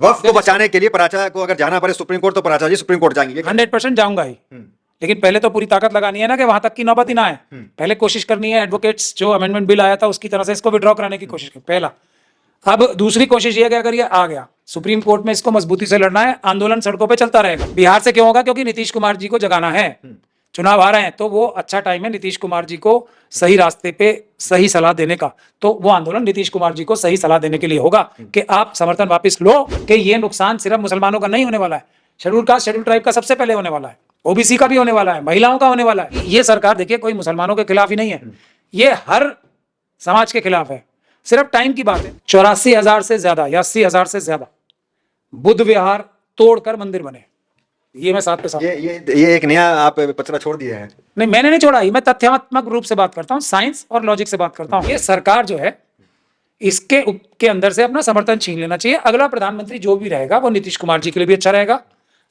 वक्फ को बचाने के लिए पराचा को अगर जाना पड़े सुप्रीम कोर्ट तो पराचा जी सुप्रीम कोर्ट जाएंगे। 100% जाऊंगा ही, लेकिन पहले तो पूरी ताकत लगानी है ना कि वहां तक की नौबत ही ना आए। पहले कोशिश करनी है एडवोकेट्स जो अमेंडमेंट बिल आया था उसकी तरह से इसको विड्रॉ कराने की कोशिश करें पहला। अब दूसरी कोशिश ये है कि अगर ये आ गया सुप्रीम कोर्ट में, इसको मजबूती से लड़ना है, आंदोलन सड़कों पे चलता रहेगा। बिहार से क्यों होगा? क्योंकि नीतीश कुमार जी को जगाना है, चुनाव आ रहे हैं, तो वो अच्छा टाइम है नीतीश कुमार जी को सही रास्ते पे सही सलाह देने का। तो वो आंदोलन नीतीश कुमार जी को सही सलाह देने के लिए होगा कि आप समर्थन वापस लो, कि ये नुकसान सिर्फ मुसलमानों का नहीं होने वाला है, शेड्यूल कास्ट शेड्यूल ट्राइब का सबसे पहले होने वाला है, ओबीसी का भी होने वाला है, महिलाओं का होने वाला है। ये सरकार देखिए कोई मुसलमानों के खिलाफ ही नहीं है, ये हर समाज के खिलाफ है, सिर्फ टाइम की बात है। 84,000 से ज्यादा या 80,000 से ज्यादा बुद्ध विहार तोड़कर मंदिर बने, ये मैं साथ पे साथ। ये एक नया आप पचड़ा छोड़ दिए हैं। नहीं, मैंने नहीं छोड़ा, मैं तथ्यात्मक रूप से बात करता हूं, साइंस और लॉजिक से बात करता हूं। ये सरकार जो है इसके के अंदर से अपना समर्थन छीन लेना चाहिए। अगला प्रधानमंत्री जो भी रहेगा वो नीतीश कुमार जी के लिए भी अच्छा रहेगा,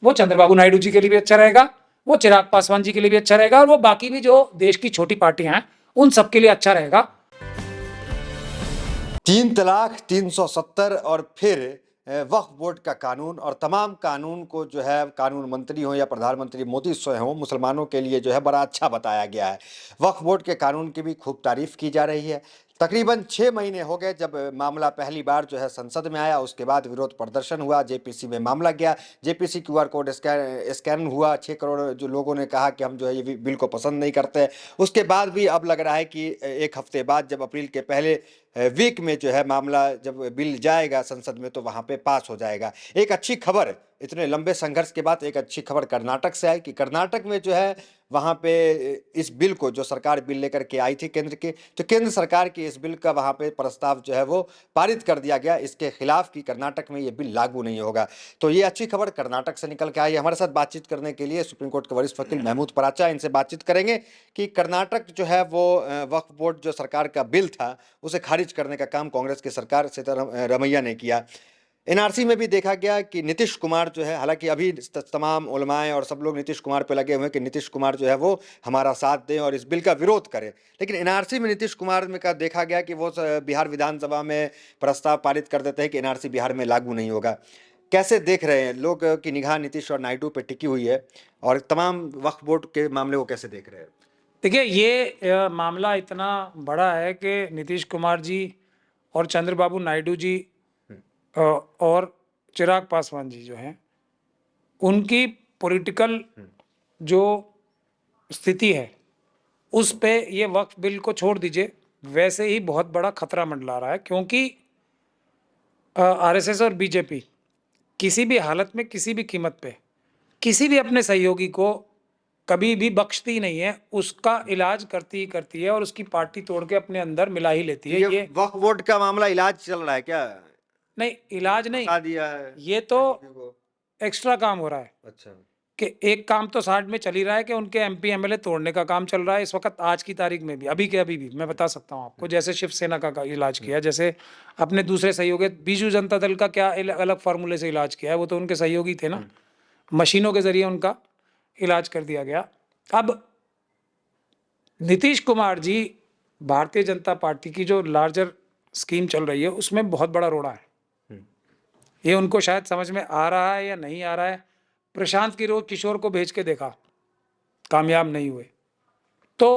वो चंद्रबाबू नायडू जी के लिए भी अच्छा रहेगा, वो चिराग पासवान जी के लिए भी अच्छा रहेगा, और वो बाकी भी जो देश की छोटी पार्टियां हैं उन सबके लिए अच्छा रहेगा। 3 तलाक 370 और फिर वक्फ बोर्ड का कानून और तमाम कानून को जो है कानून मंत्री हो या प्रधानमंत्री मोदी स्वयं हो मुसलमानों के लिए जो है बड़ा अच्छा बताया गया है। वक्फ बोर्ड के कानून की भी खूब तारीफ की जा रही है। तकरीबन 6 महीने हो गए जब मामला पहली बार जो है संसद में आया, उसके बाद विरोध प्रदर्शन हुआ, जेपीसी में मामला गया, जेपीसी क्यूआर कोड स्कैन हुआ, 6 करोड़ जो लोगों ने कहा कि हम जो है ये बिल को पसंद नहीं करते। उसके बाद भी अब लग रहा है कि एक हफ्ते बाद जब अप्रैल के पहले वीक में जो है मामला जब बिल जाएगा संसद में तो वहाँ पे पास हो जाएगा। एक अच्छी खबर, इतने लंबे संघर्ष के बाद एक अच्छी खबर कर्नाटक से आई कि कर्नाटक में जो है वहाँ पे इस बिल को जो सरकार बिल लेकर के आई थी केंद्र के, तो केंद्र सरकार की इस बिल का वहाँ पे प्रस्ताव जो है वो पारित कर दिया गया इसके खिलाफ कि कर्नाटक में ये बिल लागू नहीं होगा। तो ये अच्छी खबर कर्नाटक से निकल के आई। हमारे साथ बातचीत करने के लिए सुप्रीम कोर्ट के वरिष्ठ वकील महमूद पराचा, इनसे बातचीत करेंगे कि कर्नाटक जो है वो वक्फ बोर्ड जो सरकार का बिल था उसे खारिज करने का काम कांग्रेस की सरकार सिद्धारमैया ने किया। एनआरसी में भी देखा गया कि नीतीश कुमार जो है, हालांकि अभी तमाम उलमाए और सब लोग नीतीश कुमार पे लगे हुए हैं कि नीतीश कुमार जो है वो हमारा साथ दें और इस बिल का विरोध करें, लेकिन एनआरसी में नीतीश कुमार में का देखा गया कि वो बिहार विधानसभा में प्रस्ताव पारित कर देते हैं कि एनआरसी बिहार में लागू नहीं होगा। कैसे देख रहे हैं लोग की निगाह नीतीश और नायडू पे टिकी हुई है और तमाम वक्फ बोर्ड के मामले को कैसे देख रहे हैं? देखिए ये मामला इतना बड़ा है कि नीतीश कुमार जी और चंद्रबाबू नायडू जी और चिराग पासवान जी जो हैं उनकी पॉलिटिकल जो स्थिति है उस पे ये वक्फ बिल को छोड़ दीजिए, वैसे ही बहुत बड़ा खतरा मंडरा रहा है, क्योंकि आरएसएस और बीजेपी किसी भी हालत में किसी भी कीमत पे किसी भी अपने सहयोगी को कभी भी बख्शती नहीं है, उसका इलाज करती ही करती है और उसकी पार्टी तोड़ के अपने अंदर मिला ही लेती है। ये वक्फ बोर्ड का मामला इलाज चल रहा है क्या? नहीं, इलाज नहीं, दिया है ये तो एक्स्ट्रा काम हो रहा है। अच्छा, कि एक काम तो साइड में चल ही रहा है कि उनके एमपी एमएलए तोड़ने का काम चल रहा है इस वक्त, आज की तारीख में भी, अभी के अभी भी मैं बता सकता हूँ आपको। जैसे शिवसेना का इलाज किया, जैसे अपने दूसरे सहयोगी बीजू जनता दल का क्या अलग फार्मूले से इलाज किया है, वो तो उनके सहयोगी थे ना, मशीनों के जरिए उनका इलाज कर दिया गया। अब नीतीश कुमार जी भारतीय जनता पार्टी की जो लार्जर स्कीम चल रही है उसमें बहुत बड़ा रोड़ा है। ये उनको शायद समझ में आ रहा है या नहीं आ रहा है। प्रशांत किशोर को भेज के देखा, कामयाब नहीं हुए। तो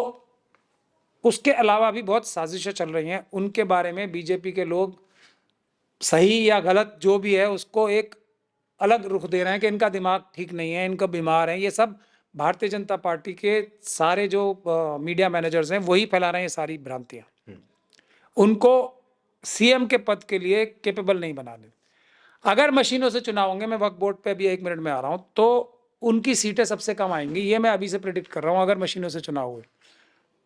उसके अलावा भी बहुत साजिशें चल रही हैं, उनके बारे में बीजेपी के लोग सही या गलत जो भी है उसको एक अलग रुख दे रहे हैं कि इनका दिमाग ठीक नहीं है, इनका बीमार है। ये सब भारतीय जनता पार्टी के सारे जो मीडिया मैनेजर्स हैं वही फैला रहे हैं ये सारी भ्रांतियां। उनको सीएम के पद के लिए कैपेबल नहीं बनाने। अगर मशीनों से चुनाव होंगे, मैं वक्फ बोर्ड पे अभी 1 मिनट में आ रहा हूं, तो उनकी सीटें सबसे कम आएंगी, ये मैं अभी से प्रेडिक्ट कर रहा हूं। अगर मशीनों से चुनाव हुए,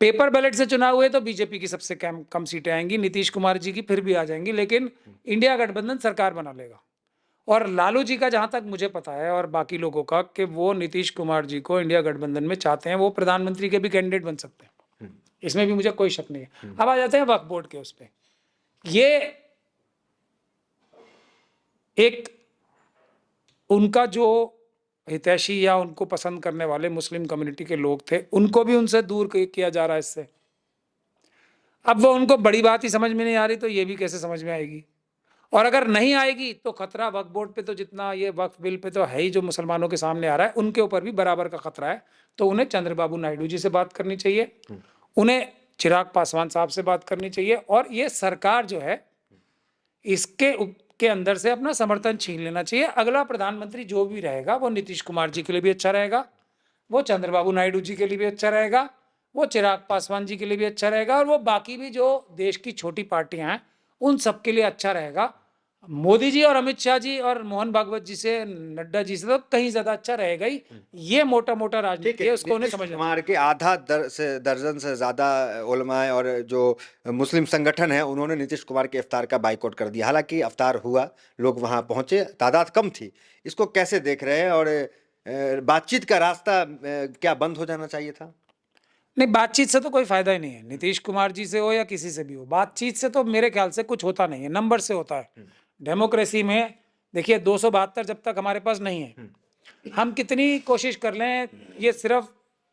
पेपर बैलेट से चुनाव हुए तो बीजेपी की सबसे कम सीटें आएंगी, नीतीश कुमार जी की फिर भी आ जाएंगी, लेकिन इंडिया गठबंधन सरकार बना लेगा। और लालू जी का जहां तक मुझे पता है और बाकी लोगों का कि वो नीतीश कुमार जी को इंडिया गठबंधन में चाहते हैं, वो प्रधानमंत्री के भी कैंडिडेट बन सकते हैं, इसमें भी मुझे कोई शक नहीं है। अब आ जाते हैं वक्फ बोर्ड के उस पर। ये एक उनका जो हितैषी या उनको पसंद करने वाले मुस्लिम कम्युनिटी के लोग थे उनको भी उनसे दूर किया जा रहा है इससे। अब वो उनको बड़ी बात ही समझ में नहीं आ रही तो ये भी कैसे समझ में आएगी। और अगर नहीं आएगी तो खतरा वक्फ बोर्ड पे तो जितना ये वक्फ बिल पे तो है ही, जो मुसलमानों के सामने आ रहा है, उनके ऊपर भी बराबर का खतरा है। तो उन्हें चंद्रबाबू नायडू जी से बात करनी चाहिए, उन्हें चिराग पासवान साहब से बात करनी चाहिए, और ये सरकार जो है के अंदर से अपना समर्थन छीन लेना चाहिए। अगला प्रधानमंत्री जो भी रहेगा वो नीतीश कुमार जी के लिए भी अच्छा रहेगा, वो चंद्रबाबू नायडू जी के लिए भी अच्छा रहेगा, वो चिराग पासवान जी के लिए भी अच्छा रहेगा, और वो बाकी भी जो देश की छोटी पार्टियां हैं उन सब के लिए अच्छा रहेगा। मोदी जी और अमित शाह जी और मोहन भागवत जी से, नड्डा जी से तो कहीं ज्यादा अच्छा रहेगा ही। ये मोटा मोटा ठीक राजनीति है, है, उसको उन्हें नीतीश समझना कुमार के आधा दर्जन से ज्यादा उलमाए और जो मुस्लिम संगठन है उन्होंने नीतीश कुमार के इफ्तार का बाइकआउट कर दिया। हालांकि इफ्तार हुआ, लोग वहां पहुंचे, तादाद कम थी। इसको कैसे देख रहे हैं? और बातचीत का रास्ता क्या बंद हो जाना चाहिए था? नहीं, बातचीत से तो कोई फायदा ही नहीं है, नीतीश कुमार जी से हो या किसी से भी हो। बातचीत से तो मेरे ख्याल से कुछ होता नहीं है, नंबर से होता है। डेमोक्रेसी में देखिए 272 जब तक हमारे पास नहीं है, हम कितनी कोशिश कर लें, ये सिर्फ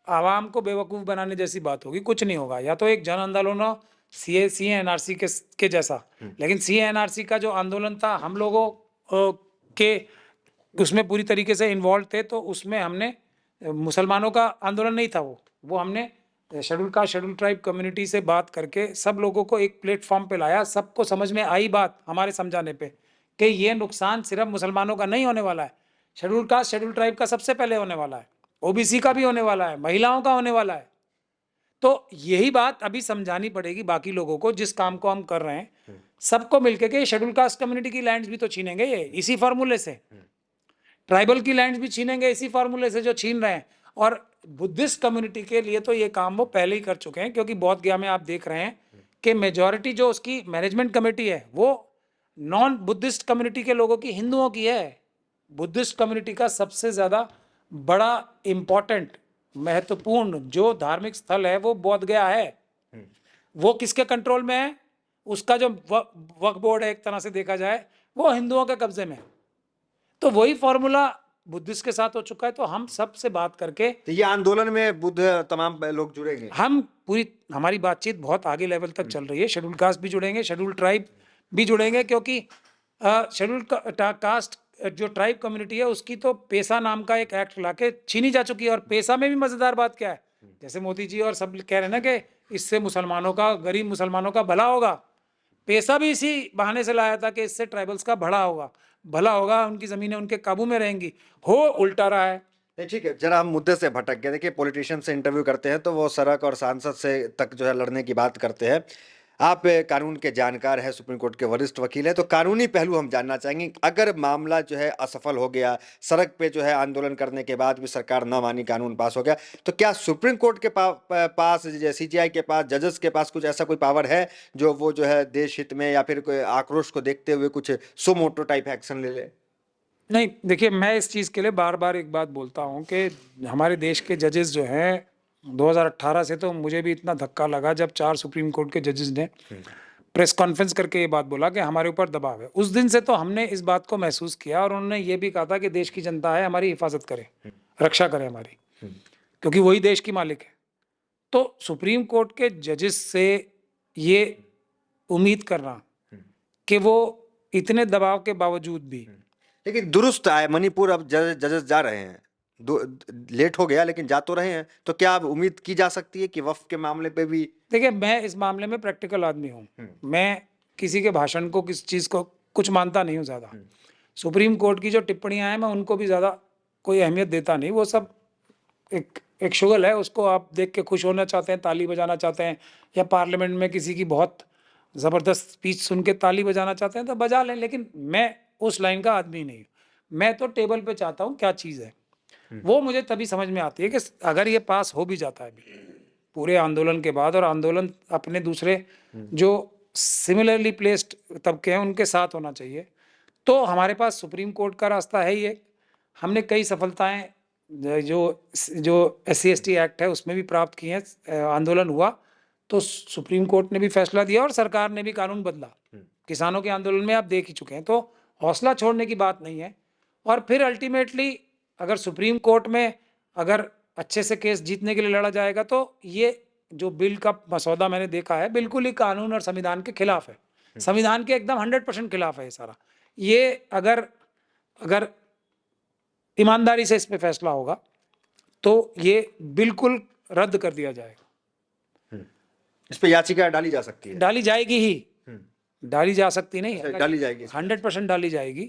आवाम को बेवकूफ़ बनाने जैसी बात होगी, कुछ नहीं होगा। या तो एक जन आंदोलन हो सी एनआरसी के जैसा, लेकिन सी एनआरसी का जो आंदोलन था हम लोगों के उसमें पूरी तरीके से इन्वॉल्व थे, तो उसमें हमने मुसलमानों का आंदोलन नहीं था वो हमने schedule caste schedule tribe community से बात करके सब लोगों को एक प्लेटफॉर्म पे लाया। सबको समझ में आई बात हमारे समझाने पे कि ये नुकसान सिर्फ मुसलमानों का नहीं होने वाला है, शेड्यूल कास्ट शेड्यूल ट्राइब का सबसे पहले होने वाला है, ओबीसी का भी होने वाला है, महिलाओं का होने वाला है। तो यही बात अभी समझानी पड़ेगी बाकी लोगों को, जिस काम को हम कर रहे हैं सबको मिलकर के। शेड्यूल कास्ट कम्युनिटी की लैंड्स भी तो छीनेंगे ये इसी फार्मूले से, ट्राइबल की लैंड्स भी छीनेंगे इसी फार्मूले से जो छीन रहे हैं। और बुद्धिस्ट कम्युनिटी के लिए तो ये काम वो पहले ही कर चुके हैं, क्योंकि बोध गया में आप देख रहे हैं कि मेजॉरिटी जो उसकी मैनेजमेंट कमेटी है वो नॉन बुद्धिस्ट कम्युनिटी के लोगों की, हिंदुओं की है। बुद्धिस्ट कम्युनिटी का सबसे ज़्यादा बड़ा इम्पोर्टेंट महत्वपूर्ण जो धार्मिक स्थल है वो बोध गया है। वो किसके कंट्रोल में है? उसका जो वक्फ बोर्ड है, एक तरह से देखा जाए वो हिंदुओं के कब्जे में है। तो वही फॉर्मूला बुद्धिस्ट के साथ हो चुका है। तो हम सब से बात करके, तो ये आंदोलन में बुद्ध तमाम लोग जुड़ेंगे? हमारी बातचीत बहुत आगे लेवल तक चल रही है। शेड्यूल कास्ट भी जुड़ेंगे, शेड्यूल ट्राइब भी जुड़ेंगे, क्योंकि शेड्यूल कास्ट जो ट्राइब कम्युनिटी है उसकी तो पेशा नाम का एक एक्ट लाके छीनी जा चुकी है। और पेशा में भी मजेदार बात क्या है, जैसे मोदी जी और सब कह रहे हैं ना कि इससे मुसलमानों का, गरीब मुसलमानों का भला होगा, पैसा भी इसी बहाने से लाया था कि इससे ट्राइबल्स का भला होगा, उनकी ज़मीनें उनके काबू में रहेंगी। हो उल्टा रहा है। नहीं, ठीक है, जरा हम मुद्दे से भटक गए। देखिए, पॉलिटिशियन से इंटरव्यू करते हैं तो वो सड़क और सांसद से तक जो है लड़ने की बात करते हैं। आप कानून के जानकार हैं, सुप्रीम कोर्ट के वरिष्ठ वकील हैं, तो कानूनी पहलू हम जानना चाहेंगे। अगर मामला जो है असफल हो गया, सड़क पे जो है आंदोलन करने के बाद भी सरकार न मानी, कानून पास हो गया, तो क्या सुप्रीम कोर्ट के पास, सीजेआई के पास, जजेस के पास कुछ ऐसा कोई पावर है जो वो जो है देश हित में या फिर कोई आक्रोश को देखते हुए कुछ सो मोटो टाइप एक्शन ले ले? नहीं, देखिए, मैं इस चीज़ के लिए बार बार एक बात बोलता हूँ कि हमारे देश के जजेस जो हैं 2018 से, तो मुझे भी इतना धक्का लगा जब 4 सुप्रीम कोर्ट के जजेस ने प्रेस कॉन्फ्रेंस करके ये बात बोला कि हमारे ऊपर दबाव है। उस दिन से तो हमने इस बात को महसूस किया, और उन्होंने ये भी कहा था कि देश की जनता है, हमारी हिफाजत करे, रक्षा करे हमारी, क्योंकि वही देश की मालिक है। तो सुप्रीम कोर्ट के जजेस से ये उम्मीद करना कि वो इतने दबाव के बावजूद भी, लेकिन दुरुस्त आए, मणिपुर अब जजेस जा रहे हैं, लेट हो गया लेकिन जा तो रहे हैं, तो क्या अब उम्मीद की जा सकती है कि वक्फ के मामले पे भी? देखिए, मैं इस मामले में प्रैक्टिकल आदमी हूँ, मैं किसी के भाषण को, किसी चीज़ को कुछ मानता नहीं हूँ ज़्यादा। सुप्रीम कोर्ट की जो टिप्पणियाँ हैं मैं उनको भी ज़्यादा कोई अहमियत देता नहीं। वो सब एक शुगल है, उसको आप देख के खुश होना चाहते हैं, ताली बजाना चाहते हैं, या पार्लियामेंट में किसी की बहुत ज़बरदस्त स्पीच सुन के ताली बजाना चाहते हैं तो बजा लें, लेकिन मैं उस लाइन का आदमी नहीं हूँ। मैं तो टेबल पे चाहता हूँ क्या चीज़ है, वो मुझे तभी समझ में आती है कि अगर ये पास हो भी जाता है पूरे आंदोलन के बाद, और आंदोलन अपने दूसरे जो सिमिलरली प्लेस्ड तबके हैं उनके साथ होना चाहिए, तो हमारे पास सुप्रीम कोर्ट का रास्ता है ही। हमने कई सफलताएं जो SC/ST एक्ट है उसमें भी प्राप्त की हैं। आंदोलन हुआ तो सुप्रीम कोर्ट ने भी फैसला दिया और सरकार ने भी कानून बदला। किसानों के आंदोलन में आप देख ही चुके हैं, तो हौसला छोड़ने की बात नहीं है। और फिर अल्टीमेटली अगर सुप्रीम कोर्ट में अगर अच्छे से केस जीतने के लिए लड़ा जाएगा तो ये जो बिल का मसौदा मैंने देखा है बिल्कुल ही कानून और संविधान के खिलाफ है। संविधान के एकदम 100% खिलाफ है ये सारा। ये अगर अगर ईमानदारी से इस पे फैसला होगा तो ये बिल्कुल रद्द कर दिया जाएगा। इस पे याचिका डाली जा सकती है। डाली जाएगी ही, डाली जा सकती नहीं, डाली जाएगी। 100% डाली जाएगी।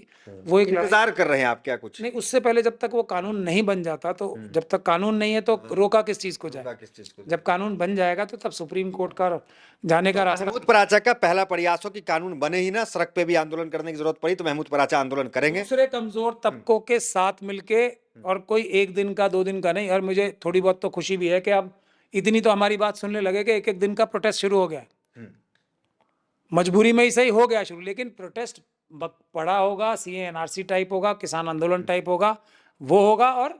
वो एक इंतजार कर रहे हैं आप क्या कुछ? नहीं, उससे पहले जब तक वो कानून नहीं बन जाता, तो जब तक कानून नहीं है तो रोका किस चीज को जाए? किस चीज को? जब कानून बन जाएगा तो तब सुप्रीम कोर्ट का जाने का रास्ता। महमूद पराचा का पहला प्रयास हो कि कानून बने ही ना, सड़क पे भी आंदोलन करने की जरूरत पड़ी तो महमूद पराचा आंदोलन करेंगे। दूसरे कमजोर तबकों के साथ मिलके, और कोई एक दिन का 2 दिन का नहीं। और मुझे थोड़ी बहुत तो खुशी भी है कि अब इतनी तो हमारी बात सुनने लगे कि एक दिन का प्रोटेस्ट शुरू हो गया। मजबूरी में ही सही हो गया शुरू, लेकिन प्रोटेस्ट बड़ा होगा, सीए एनआरसी टाइप होगा, किसान आंदोलन टाइप होगा, वो होगा। और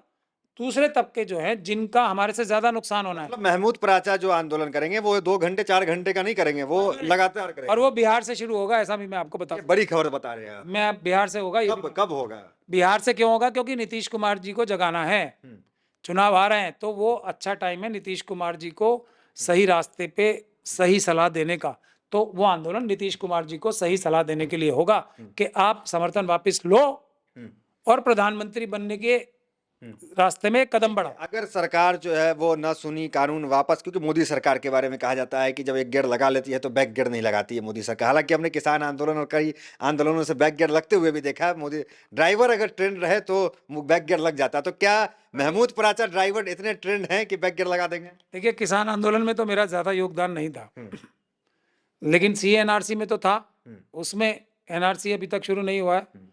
दूसरे तबके जो है जिनका हमारे से ज्यादा नुकसान होना है, मतलब महमूद पराचा जो आंदोलन करेंगे वो 2 घंटे 4 घंटे का नहीं करेंगे, वो लगातार करेंगे। और वो बिहार से शुरू होगा, ऐसा भी मैं आपको बता, बड़ी खबर बता रहे हैं आप। मैं बिहार से होगा। कब होगा? बिहार से क्यों होगा? क्योंकि नीतीश कुमार जी को जगाना है, चुनाव आ रहे हैं, तो वो अच्छा टाइम है नीतीश कुमार जी को सही रास्ते पे सही सलाह देने का। तो वो आंदोलन नीतीश कुमार जी को सही सलाह देने के लिए होगा कि आप समर्थन वापस लो और प्रधानमंत्री बनने के रास्ते में कदम बढ़ाओ। अगर सरकार जो है वो न सुनी, कानून वापस, क्योंकि मोदी सरकार के बारे में कहा जाता है कि जब एक गियर लगा लेती है तो बैक गियर नहीं लगाती है मोदी सरकार। हालांकि हमने किसान आंदोलन और कई आंदोलनों से बैक गियर लगते हुए भी देखा है। मोदी ड्राइवर अगर ट्रेंड रहे तो बैक गियर लग जाता है। तो क्या महमूद पराचा ड्राइवर इतने ट्रेंड हैं कि बैक गियर लगा देंगे? देखिए, किसान आंदोलन में तो मेरा ज्यादा योगदान नहीं था, लेकिन सीएनआरसी में तो था। उसमें एनआरसी अभी तक शुरू नहीं हुआ है।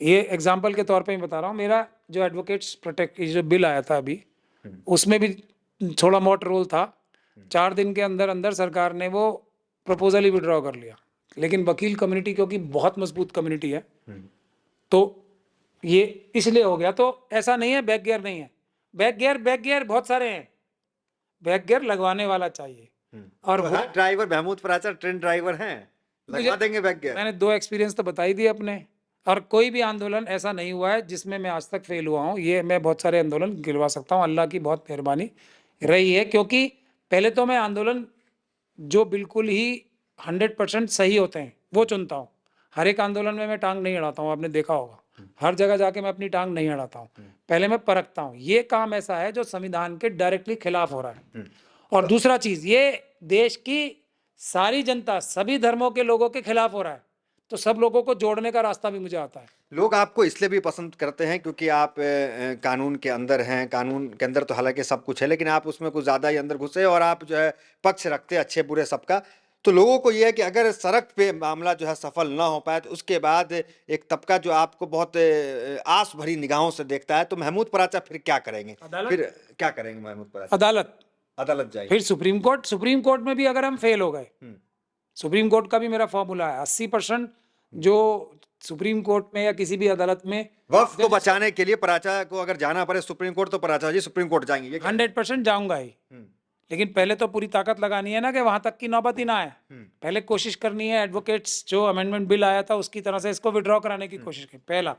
ये एग्जाम्पल के तौर पे मैं बता रहा हूँ, मेरा जो एडवोकेट्स प्रोटेक्ट जो बिल आया था अभी, उसमें भी थोड़ा मोट रोल था। 4 दिन के अंदर अंदर सरकार ने वो प्रपोजल ही विड्रॉ कर लिया। लेकिन वकील कम्युनिटी क्योंकि बहुत मजबूत कम्युनिटी है, तो ये इसलिए हो गया। तो ऐसा नहीं है बैक गियर नहीं है, बैक गियर बहुत सारे हैं, बैक गियर लगवाने वाला चाहिए। और तो हर driver Mahmood Paracha train driver हैं, लगवा देंगे बैक गियर। मैंने 2 एक्सपीरियंस तो बता ही दिए अपने। और कोई भी आंदोलन ऐसा नहीं हुआ है जिसमें मैं आज तक फेल हुआ हूँ। ये मैं बहुत सारे आंदोलन गिरवा सकता हूँ, अल्लाह की बहुत मेहरबानी रही है। क्योंकि पहले तो मैं आंदोलन जो बिल्कुल ही 100% सही होते हैं वो चुनता हूँ। हर एक आंदोलन में मैं टांग नहीं अड़ाता हूँ, आपने देखा होगा। हर जगह जाके मैं अपनी टांग नहीं अड़ाता हूँ, पहले मैं परखता हूँ ये काम ऐसा है जो संविधान के डायरेक्टली खिलाफ हो रहा है। और दूसरा चीज, ये देश की सारी जनता, सभी धर्मों के लोगों के खिलाफ हो रहा है, तो सब लोगों को जोड़ने का रास्ता भी मुझे आता है। लोग आपको इसलिए भी पसंद करते हैं क्योंकि आप कानून के अंदर हैं। कानून के अंदर तो हालांकि सब कुछ है, लेकिन आप उसमें कुछ ज़्यादा ही अंदर घुसे और आप जो है पक्ष रखते हैं अच्छे बुरे सबका। तो लोगों को ये है कि अगर सड़क पे मामला जो है सफल ना हो पाए तो उसके बाद एक तबका जो आपको बहुत आस भरी निगाहों से देखता है, तो महमूद पराचा फिर क्या करेंगे? फिर क्या करेंगे महमूद पराचा? अदालत जाएगी, फिर सुप्रीम कोर्ट में भी अगर हम फेल हो गए, सुप्रीम कोर्ट का भी मेरा फॉर्मूला है 80% जो सुप्रीम कोर्ट में या किसी भी अदालत में वक्फ को बचाने के लिए पराचा को अगर जाना पड़े सुप्रीम कोर्ट, तो पराचा जी सुप्रीम कोर्ट जाएंगे। 100% जाऊंगा ही। लेकिन पहले तो पूरी ताकत लगानी है ना कि वहां तक की नौबत ही ना आए। पहले कोशिश करनी है, एडवोकेट्स जो अमेंडमेंट बिल आया था उसकी तरह से इसको विड्रॉ कराने की कोशिश की पहला।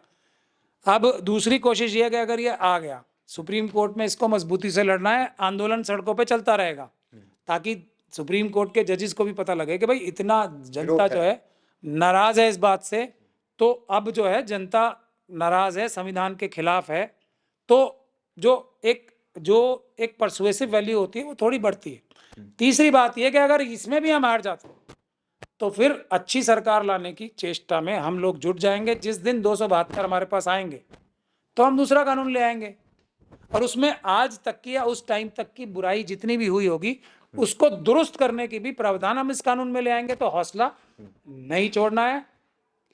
अब दूसरी कोशिश ये है कि अगर ये आ गया सुप्रीम कोर्ट में, इसको मजबूती से लड़ना है। आंदोलन सड़कों पे चलता रहेगा ताकि सुप्रीम कोर्ट के जजेस को भी पता लगे कि भाई इतना जनता जो है नाराज है इस बात से, तो अब जो है जनता नाराज है, संविधान के खिलाफ है, तो जो एक परसुएसिव वैल्यू होती है वो थोड़ी बढ़ती है। तीसरी बात यह कि अगर इसमें भी हम हार जाते हैं तो फिर अच्छी सरकार लाने की चेष्टा में हम लोग जुट जाएंगे। जिस दिन 272 हमारे पास आएंगे तो हम दूसरा कानून ले आएंगे, और उसमें आज तक की या उस टाइम तक की बुराई जितनी भी हुई होगी उसको दुरुस्त करने की भी प्रावधान हम इस कानून में ले आएंगे। तो हौसला नहीं छोड़ना है,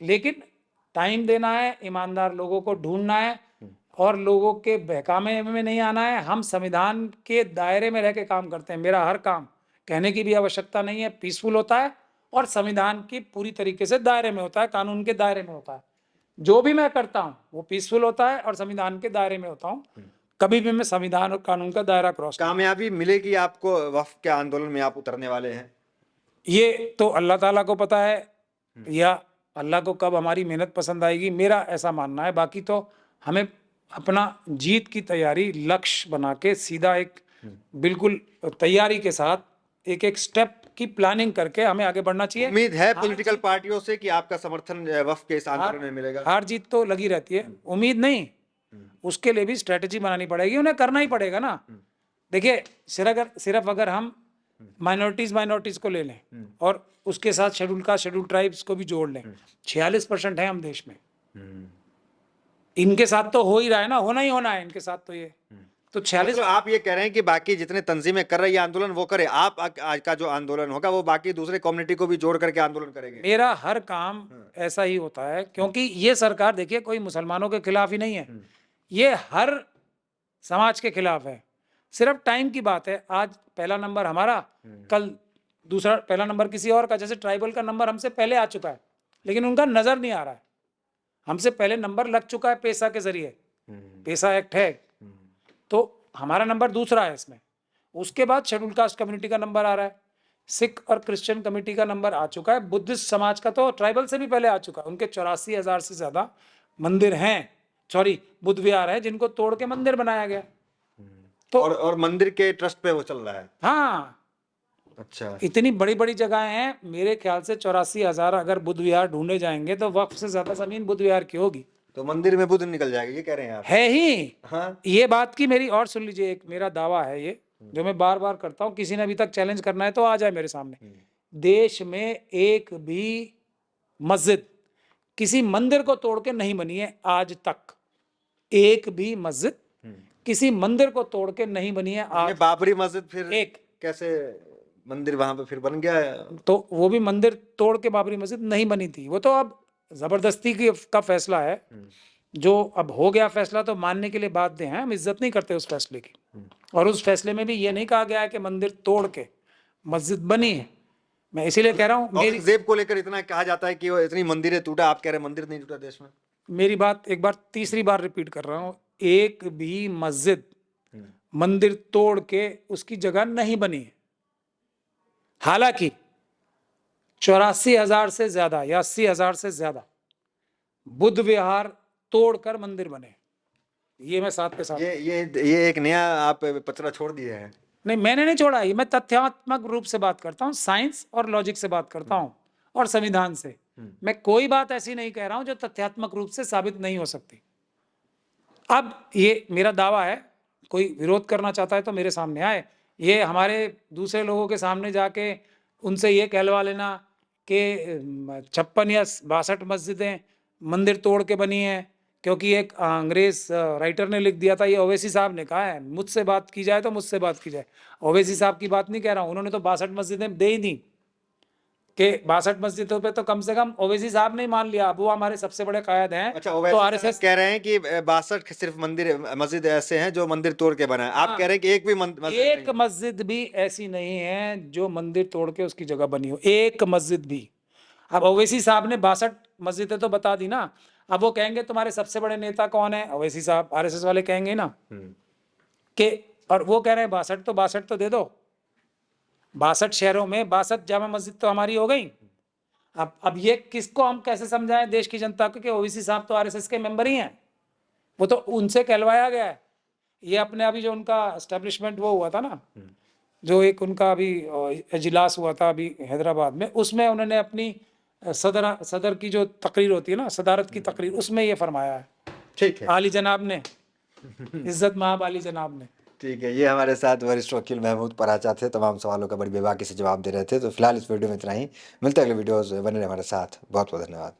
लेकिन टाइम देना है, ईमानदार लोगों को ढूंढना है और लोगों के बहकावे में नहीं आना है। हम संविधान के दायरे में रह के काम करते हैं। मेरा हर काम कहने की भी आवश्यकता नहीं है, पीसफुल होता है और संविधान की पूरी तरीके से दायरे में होता है, कानून के दायरे में होता है। जो भी मैं करता हूँ वो पीसफुल होता है और संविधान के दायरे में होता हूँ। कभी भी मैं संविधान और कानून का दायरा क्रॉस। कामयाबी मिलेगी आपको वक्फ के आंदोलन में, आप उतरने वाले हैं? ये तो अल्लाह ताला को पता है, या अल्लाह को कब हमारी मेहनत पसंद आएगी, मेरा ऐसा मानना है। बाकी तो हमें अपना जीत की तैयारी लक्ष्य बना के सीधा एक बिल्कुल तैयारी के साथ एक स्टेप की प्लानिंग करके हमें आगे बढ़ना चाहिए। उम्मीद है पॉलिटिकल पार्टियों से कि आपका समर्थन वक्फ के इस आंदोलन में मिलेगा। हार जीत तो लगी रहती है, उम्मीद नहीं, उसके लिए भी स्ट्रेटेजी बनानी पड़ेगी, उन्हें करना ही पड़ेगा ना। देखिए सिर्फ अगर हम माइनॉरिटीज को ले लें और उसके साथ शेड्यूल कास्ट शेड्यूल ट्राइब्स को भी जोड़ लें, 46% है हम देश में। इनके साथ तो हो ही रहा है ना, होना ही होना है इनके साथ तो ये तो 46। मतलब आप ये कह रहे हैं कि बाकी जितने तंजीमें कर रही है आंदोलन वो करे, आप आज का जो आंदोलन होगा वो बाकी दूसरे कम्युनिटी को भी जोड़ करके आंदोलन करेंगे। मेरा हर काम ऐसा ही होता है, क्योंकि ये सरकार देखिए कोई मुसलमानों के खिलाफ ही नहीं है, ये हर समाज के खिलाफ है। सिर्फ टाइम की बात है, आज पहला नंबर हमारा, कल दूसरा पहला नंबर किसी और का। जैसे ट्राइबल का नंबर हमसे पहले आ चुका है, लेकिन उनका नजर नहीं आ रहा है। हमसे पहले नंबर लग चुका है पेसा के जरिए, पेसा एक्ट है, तो हमारा नंबर दूसरा है इसमें। उसके बाद शेड्यूल कास्ट कम्युनिटी का नंबर आ रहा है, सिख और क्रिश्चियन कम्युनिटी का नंबर आ चुका है, बुद्धिस्ट समाज का तो ट्राइबल से भी पहले आ चुका है। उनके 84,000 से ज्यादा मंदिर हैं, बुद्ध विहार है, जिनको तोड़ के मंदिर बनाया गया। तो और मंदिर के ट्रस्ट पे वो चल रहा है। हाँ, अच्छा, इतनी बड़ी बड़ी जगहें हैं, मेरे ख्याल से 84,000 अगर बुद्ध विहार ढूंढे जाएंगे तो वक्फ से ज्यादा जमीन बुद्ध विहार की होगी। तो मंदिर में बुद्ध निकल जाएगा, ये कह रहे हैं आप? है ही। हाँ, ये बात की मेरी और सुन लीजिए, एक मेरा दावा है ये, जो मैं बार बार करता हूँ, किसी ने अभी तक चैलेंज करना है तो आ जाए मेरे सामने। देश में एक भी मस्जिद किसी मंदिर को तोड़ के नहीं बनी है आज तक। एक भी मस्जिद किसी मंदिर को तोड़ के नहीं बनी है ये आज। बाबरी मस्जिद फिर एक कैसे मंदिर वहां पे फिर बन गया है? तो वो भी मंदिर तोड़ के बाबरी मस्जिद नहीं बनी थी, वो तो अब जबरदस्ती का फैसला है, जो अब हो गया फैसला तो मानने के लिए बाध्य हैं, हम इज्जत नहीं करते उस फैसले की। और उस फैसले में भी ये नहीं कहा गया है कि मंदिर तोड़ के मस्जिद बनी है। मैं इसीलिए कह रहा हूँ, औरंगजेब को लेकर इतना कहा जाता है कि वो इतनी मंदिरें टूटा, आप कह रहे हैं मंदिर नहीं टूटा देश में। मेरी बात एक बार तीसरी बार रिपीट कर रहा हूँ, एक भी मस्जिद मंदिर तोड़ के उसकी जगह नहीं बनी है। हालांकि 84,000 से ज्यादा या 80,000 से ज्यादा बुद्ध विहार तोड़कर मंदिर बने, ये मैं साथ के साथ। ये एक नया आप पचड़ा छोड़ दिए हैं। नहीं, मैंने नहीं छोड़ा, ये मैं तथ्यात्मक रूप से बात करता हूँ, साइंस और लॉजिक से बात करता हूँ, और संविधान से। मैं कोई बात ऐसी नहीं कह रहा हूं जो तथ्यात्मक रूप से साबित नहीं हो सकती। अब ये मेरा दावा है, कोई विरोध करना चाहता है तो मेरे सामने आए। ये हमारे दूसरे लोगों के सामने जाके उनसे ये कहलवा लेना कि 56 या 62 मस्जिदें मंदिर तोड़ के बनी हैं, क्योंकि एक अंग्रेज राइटर ने लिख दिया था, ये ओवैसी साहब ने कहा है। मुझसे बात की जाए तो मुझसे बात की जाए, ओवैसी साहब की बात नहीं कह रहा हूं। उन्होंने तो 62 मस्जिदें दे ही दी कि 62 मस्जिदों पे तो कम से कम ओवैसी साहब ने मान लिया, अब वो हमारे सबसे बड़े कायद हैं। अच्छा, तो आरएसएस कह रहे हैं कि 62 सिर्फ मस्जिद ऐसे हैं जो मंदिर तोड़ के बना है। आप कह रहे हैं कि एक भी मस्जिद भी ऐसी नहीं है जो मंदिर तोड़ के उसकी जगह बनी हो, एक मस्जिद भी। अब ओवैसी साहब ने 62 मस्जिदें तो बता दी ना, अब वो कहेंगे तुम्हारे सबसे बड़े नेता कौन है, ओवैसी साहब, आरएसएस वाले कहेंगे ना कि, और वो कह रहे हैं 62 तो दे दो। 62 शहरों में 62 जामा मस्जिद तो हमारी हो गई। अब ये किसको हम कैसे समझाएं देश की जनता को कि ओवैसी साहब तो आरएसएस के मेंबर ही हैं, वो तो उनसे कहलवाया गया है। ये अपने अभी जो उनका एस्टेब्लिशमेंट वो हुआ था ना, जो एक उनका अभी इजलास हुआ था अभी हैदराबाद में, उसमें उन्होंने अपनी सदर की जो तकरीर होती है ना, सदारत की तकरीर, उसमें ये फरमाया है। ठीक है, आली जनाब ने, इज्जत महाब आली जनाब ने। ठीक है। ये हमारे साथ वरिष्ठ वकील महमूद पराचा थे, तमाम सवालों का बड़ी बेबाकी से जवाब दे रहे थे। तो फिलहाल इस वीडियो में इतना ही, मिलते हैं अगले वीडियोस, बने रहे हमारे साथ। बहुत बहुत धन्यवाद।